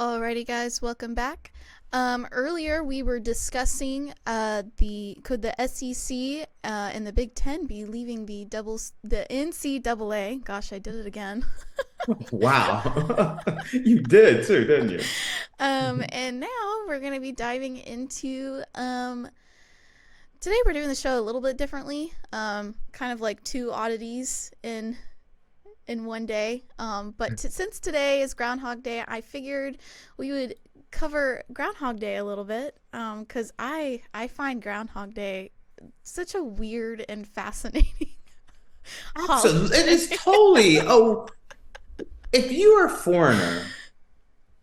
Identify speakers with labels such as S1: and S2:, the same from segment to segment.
S1: Alrighty, guys, welcome back. Earlier we were discussing could the SEC and the Big Ten be leaving the NCAA? Gosh, I did it again.
S2: Wow. You did too, didn't you?
S1: And now we're gonna be diving into today we're doing the show a little bit differently. Kind of like two oddities in one day. But since today is Groundhog Day, I figured we would cover Groundhog Day a little bit, because I find Groundhog Day such a weird and fascinating
S2: Absolutely. It
S1: holiday.
S2: is totally. Oh, if you're a foreigner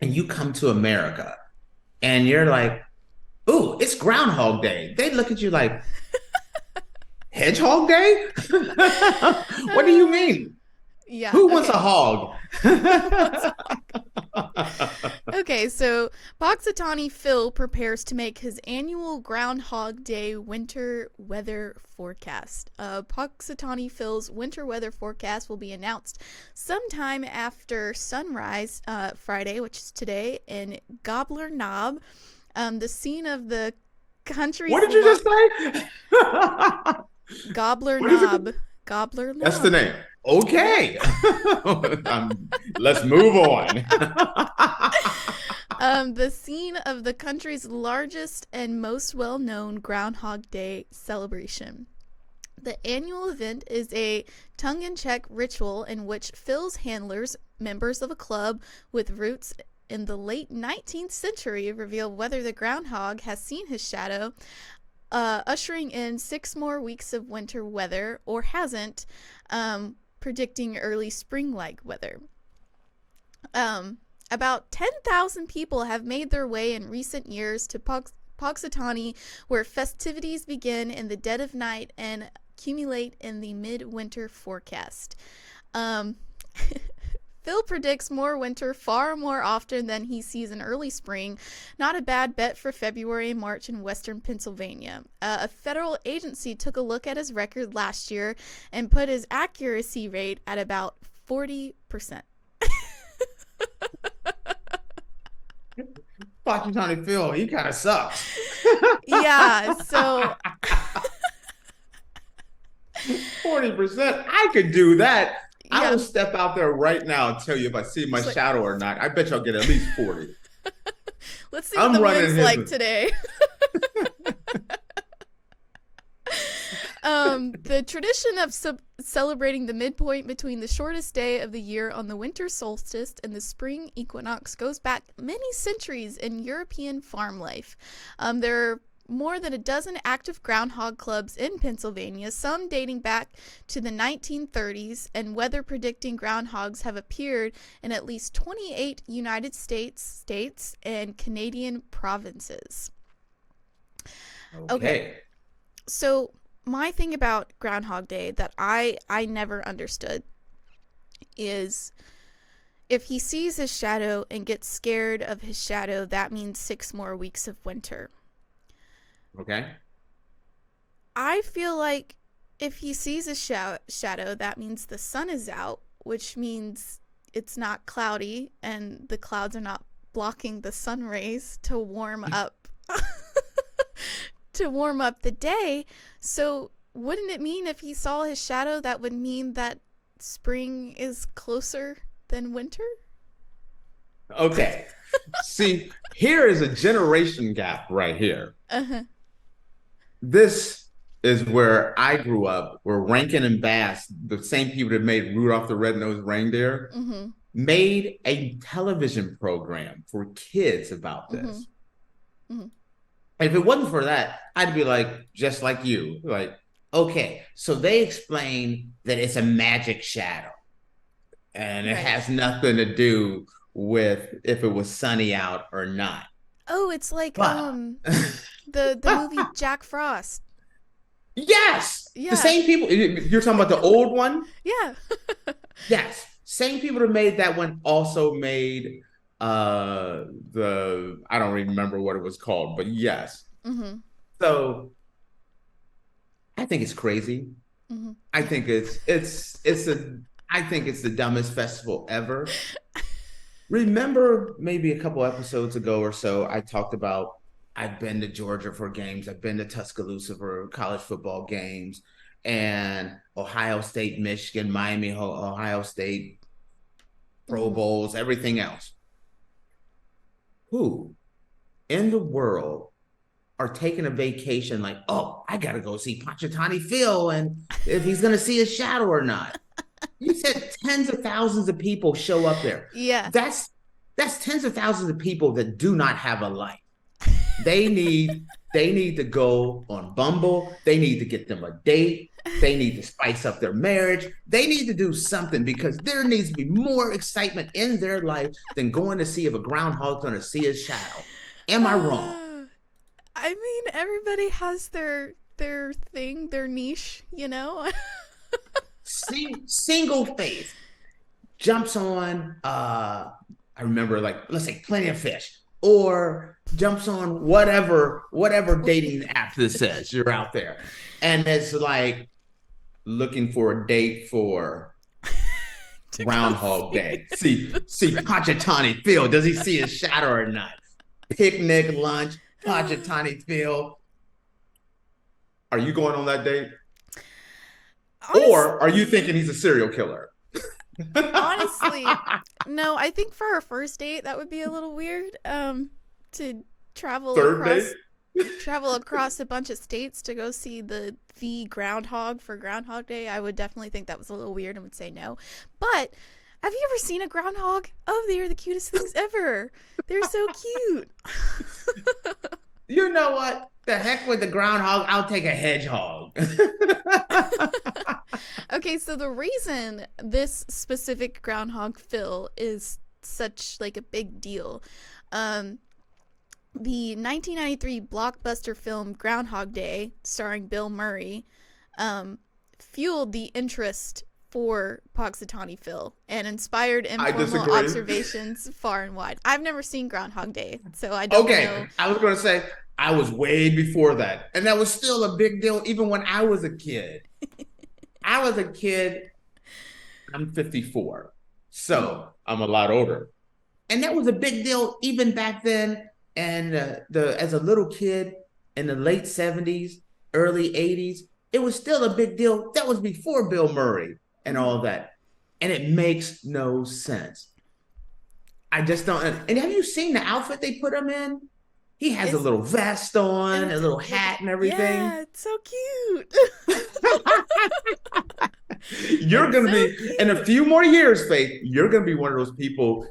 S2: and you come to America and you're like, "Ooh, it's Groundhog Day," they look at you like, "Hedgehog Day? What do you mean?
S1: Yeah,
S2: Who wants a
S1: okay.
S2: hog?"
S1: Okay, so Poxitani Phil prepares to make his annual Groundhog Day winter weather forecast. Poxitani Phil's winter weather forecast will be announced sometime after sunrise Friday, which is today, in Gobbler Knob, the scene of the country's
S2: What did you just say?
S1: Gobbler
S2: What is it?
S1: Knob. Gobbler
S2: That's the
S1: Knob.
S2: name.
S1: Yep.
S2: Okay. Let's move on.
S1: The scene of the country's largest and most well-known Groundhog Day celebration. The annual event is a tongue-in-cheek ritual in which Phil's handlers, members of a club with roots in the late 19th century, reveal whether the groundhog has seen his shadow, ushering in 6 more weeks of winter weather, or hasn't, predicting early spring-like weather. About 10,000 people have made their way in recent years to Poxitani, where festivities begin in the dead of night and accumulate in the midwinter forecast. Phil predicts more winter far more often than he sees in early spring. Not a bad bet for February and March in western Pennsylvania. A federal agency took a look at his record last year and put his accuracy rate at about 40%.
S2: Watching Tony Phil, he kind of sucks.
S1: Yeah, so
S2: 40%. I could do that. I
S1: yeah,
S2: will step out there right now and tell you if I see my
S1: it's like,
S2: shadow or not. I bet y'all get at least 40.
S1: let's see what
S2: I'm
S1: the
S2: running
S1: wind's like
S2: his.
S1: today. The tradition of celebrating the midpoint between the shortest day of the year on the winter solstice and the spring equinox goes back many centuries in European farm life. There are more than a dozen active groundhog clubs in Pennsylvania, some dating back to the 1930s, and weather predicting groundhogs have appeared in at least 28 United States and Canadian provinces. Okay,
S2: Okay.
S1: so my thing about Groundhog Day that I never understood is if he sees his shadow and gets scared of his shadow, that means 6 more weeks of winter.
S2: Okay.
S1: I feel like if he sees a shadow, that means the sun is out, which means it's not cloudy and the clouds are not blocking the sun rays to warm up the day. So wouldn't it mean if he saw his shadow, that would mean that spring is closer than winter?
S2: Okay. See, here is a generation gap right here.
S1: Uh-huh.
S2: This is where I grew up, where Rankin and Bass, the same people that made Rudolph the Red-Nosed Reindeer,
S1: Mm-hmm.
S2: made a television program for kids about
S1: Mm-hmm.
S2: this.
S1: Mm-hmm.
S2: If it wasn't for that, I'd be like, just like you, like, okay, so they explain that it's a magic shadow and it
S1: Right.
S2: has nothing to do with if it was sunny out or not.
S1: Oh, it's like
S2: But
S1: the movie Jack Frost.
S2: yes, the
S1: Yeah.
S2: same people, you're talking about the old one?
S1: Yeah.
S2: Yes, same people that made that one also made the I don't even remember what it was called, but yes.
S1: Mm-hmm.
S2: So I think it's crazy.
S1: Mm-hmm.
S2: I think it's a I think it's the dumbest festival ever. Remember maybe a couple episodes ago or so, I talked about I've been to Georgia for games, I've been to Tuscaloosa for college football games, and Ohio State, Michigan, Miami, Ohio State, Pro
S1: Mm.
S2: Bowls, everything else. Who in the world are taking a vacation like, oh, I got to go see Pachitani Phil and if he's going to see his shadow or not? You said tens of thousands of people show up there.
S1: Yeah.
S2: That's tens of thousands of people that do not have a life. They need to go on Bumble. They need to get them a date. They need to spice up their marriage. They need to do something because there needs to be more excitement in their life than going to see if a groundhog's going to see his shadow. Am I wrong?
S1: I mean, everybody has their thing, their niche, you know?
S2: Single Faith jumps on I remember like let's say Plenty of Fish or jumps on whatever dating app this is you're out there and it's like looking for a date for Groundhog Day. See Pachitani Phil. Does he see his shadow or not? Picnic, lunch, Pachitani Phil. Are you going on that date? Or are you thinking he's a serial killer?
S1: Honestly, no. I think for our first date, that would be a little weird. To travel travel across a bunch of states to go see the groundhog for Groundhog Day. I would definitely think that was a little weird and would say no. But have you ever seen a groundhog? Oh, they are the cutest things ever. They're so cute.
S2: You know what? The heck with the groundhog. I'll take a hedgehog.
S1: Okay, so the reason this specific Groundhog Phil is such like a big deal, the 1993 blockbuster film Groundhog Day, starring Bill Murray, fueled the interest for Punxsutawney Phil and inspired informal observations far and wide. I've never seen Groundhog Day, so I don't know.
S2: I was going to say, I was way before that. And that was still a big deal even when I was a kid. I was a kid. I'm 54. So I'm a lot older. And that was a big deal even back then. And as a little kid in the late 70s, early 80s, it was still a big deal. That was before Bill Murray and all that. And it makes no sense. I just don't. And have you seen the outfit they put him in? He has a little vest on, a little hat and everything.
S1: Yeah, it's so cute.
S2: You're going to be, in a few more years, Faith, you're going to be one of those people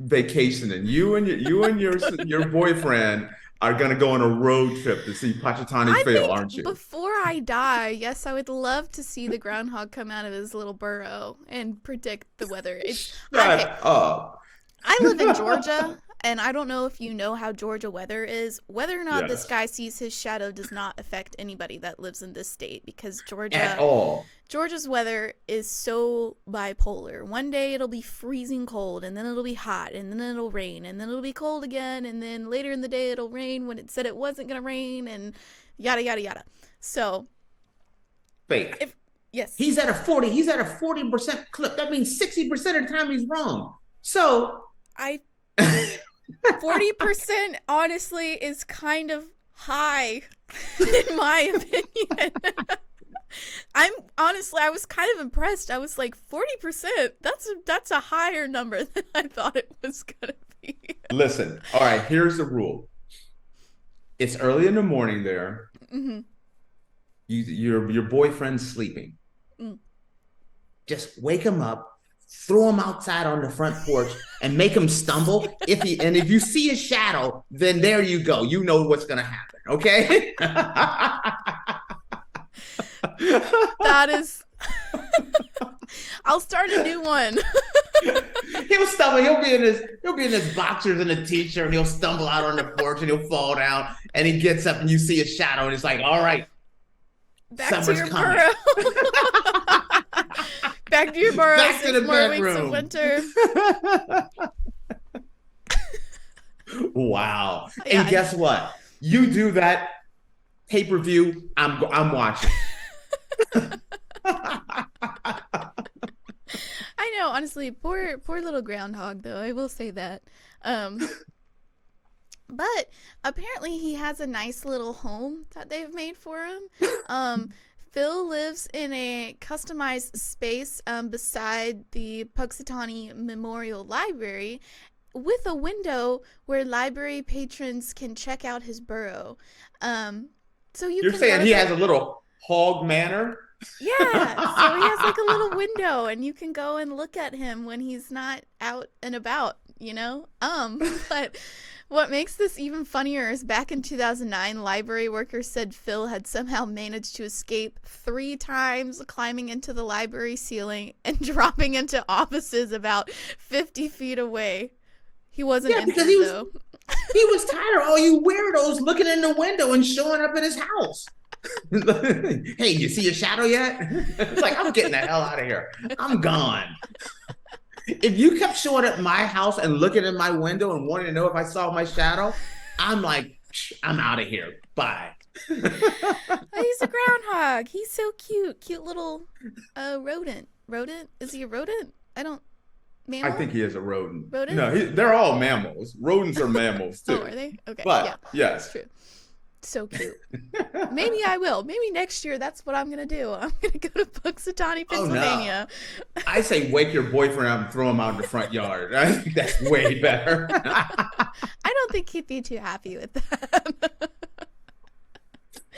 S2: vacationing. You and your boyfriend are going to go on a road trip to see Pachitani Phil, aren't you?
S1: Before I die, yes, I would love to see the groundhog come out of his little burrow and predict the weather.
S2: Shut up.
S1: I live in Georgia, and I don't know if you know how Georgia weather is. Whether or not this guy sees his shadow does not affect anybody that lives in this state because Georgia's weather is so bipolar. One day it'll be freezing cold, and then it'll be hot, and then it'll rain, and then it'll be cold again, and then later in the day it'll rain when it said it wasn't going to rain, and yada, yada, yada. So,
S2: Faith.
S1: Yes.
S2: He's at a 40% clip. That means 60% of the time he's wrong. So
S1: 40% honestly is kind of high in my opinion. I was kind of impressed. I was like 40%. That's a higher number than I thought it was gonna be.
S2: Listen, all right, here's the rule. It's early in the morning there. Mm-hmm. Your boyfriend's sleeping. Mm. Just wake him up. Throw him outside on the front porch and make him stumble. If you see his shadow, then there you go. You know what's going to happen. Okay.
S1: That is. I'll start a new one.
S2: He'll stumble. He'll be in his boxers and a t-shirt. And he'll stumble out on the porch and he'll fall down. And he gets up and you see his shadow and it's like, all right,
S1: back to your burrow. Back to your burrow.
S2: Back to the bedroom.
S1: Weeks of winter.
S2: Wow. Yeah, and guess what? You do that pay-per-view, I'm watching.
S1: I know. honestly, poor little groundhog, though. I will say that. But apparently he has a nice little home that they've made for him. Phil lives in a customized space beside the Puxatawny Memorial Library with a window where library patrons can check out his burrow. So
S2: You're saying he has a little hog manor?
S1: Yeah, so he has like a little window and you can go and look at him when he's not out and about, you know? But what makes this even funnier is back in 2009, library workers said Phil had somehow managed to escape 3 times, climbing into the library ceiling and dropping into offices about 50 feet away. He wasn't injured,
S2: because
S1: though.
S2: He was tired of all you weirdos looking in the window and showing up in his house. Hey, you see your shadow yet? It's like, I'm getting the hell out of here. I'm gone. If you kept showing up at my house and looking in my window and wanting to know if I saw my shadow, I'm like, I'm out of here. Bye.
S1: Oh, he's a groundhog. He's so cute. Cute little rodent. Rodent? Is he a rodent? Mammal?
S2: I think he is a rodent.
S1: Rodent?
S2: No, they're all mammals. Rodents are mammals too.
S1: Oh, are they? Okay.
S2: But
S1: yeah,
S2: yes.
S1: that's true. So cute. Maybe I will. Maybe next year that's what I'm going to do. I'm going to go to Puxatawny, Pennsylvania.
S2: Oh, no. I say wake your boyfriend up and throw him out in the front yard. I think that's way better.
S1: I don't think he'd be too happy with that.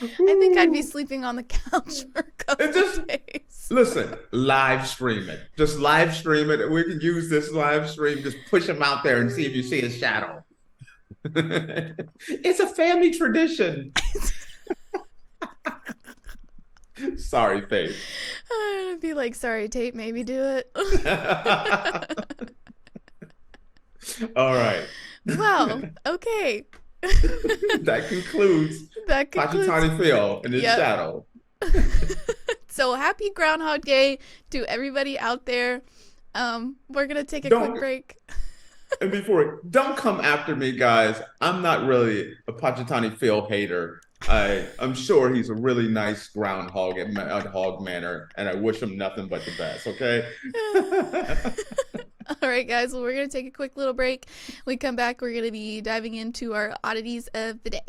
S1: I think I'd be sleeping on the couch for a couple of days.
S2: Listen, live stream it. Just live stream it. We can use this live stream. Just push him out there and see if you see his shadow. It's a family tradition. Sorry, Faith.
S1: I'd be like, sorry, Tate, maybe do it.
S2: All right.
S1: Wow. Okay.
S2: That concludes Puxatawny Phil in his shadow.
S1: So happy Groundhog Day to everybody out there. We're gonna take a quick break.
S2: And don't come after me, guys. I'm not really a Puxatawny Phil hater. I'm sure he's a really nice groundhog at Hog Manor, and I wish him nothing but the best, okay?
S1: All right, guys. Well, we're going to take a quick little break. When we come back, we're going to be diving into our oddities of the day.